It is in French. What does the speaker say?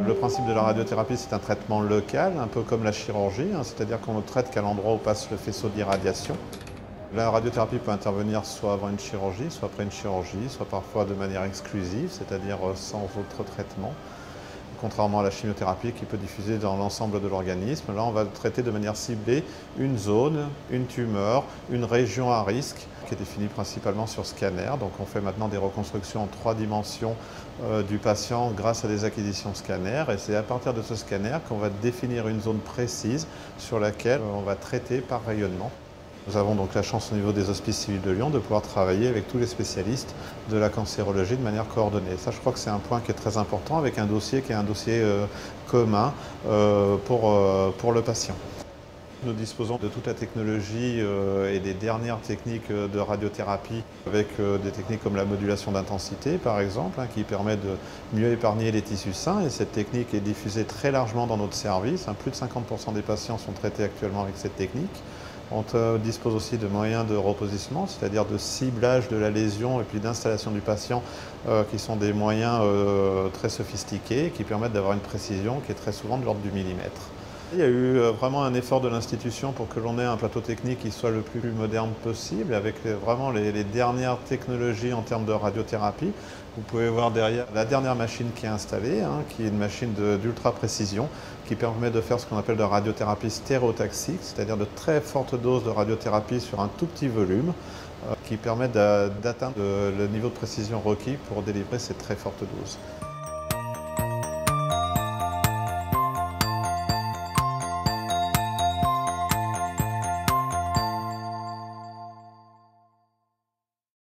Le principe de la radiothérapie, c'est un traitement local, un peu comme la chirurgie, c'est-à-dire qu'on ne traite qu'à l'endroit où passe le faisceau d'irradiation. La radiothérapie peut intervenir soit avant une chirurgie, soit après une chirurgie, soit parfois de manière exclusive, c'est-à-dire sans autre traitement. Contrairement à la chimiothérapie qui peut diffuser dans l'ensemble de l'organisme, là on va traiter de manière ciblée une zone, une tumeur, une région à risque qui est définie principalement sur scanner. Donc on fait maintenant des reconstructions en 3 dimensions du patient grâce à des acquisitions scanner et c'est à partir de ce scanner qu'on va définir une zone précise sur laquelle on va traiter par rayonnement. Nous avons donc la chance au niveau des Hospices civils de Lyon de pouvoir travailler avec tous les spécialistes de la cancérologie de manière coordonnée. Ça, je crois que c'est un point qui est très important avec un dossier qui est un dossier commun pour le patient. Nous disposons de toute la technologie et des dernières techniques de radiothérapie avec des techniques comme la modulation d'intensité par exemple, qui permet de mieux épargner les tissus sains et cette technique est diffusée très largement dans notre service. Plus de 50% des patients sont traités actuellement avec cette technique. On dispose aussi de moyens de repositionnement, c'est-à-dire de ciblage de la lésion et puis d'installation du patient qui sont des moyens très sophistiqués qui permettent d'avoir une précision qui est très souvent de l'ordre du millimètre. Il y a eu vraiment un effort de l'institution pour que l'on ait un plateau technique qui soit le plus moderne possible, avec vraiment les dernières technologies en termes de radiothérapie. Vous pouvez voir derrière la dernière machine qui est installée, qui est une machine d'ultra précision, qui permet de faire ce qu'on appelle de la radiothérapie stéréotaxique, c'est-à-dire de très fortes doses de radiothérapie sur un tout petit volume, qui permet d'atteindre le niveau de précision requis pour délivrer ces très fortes doses.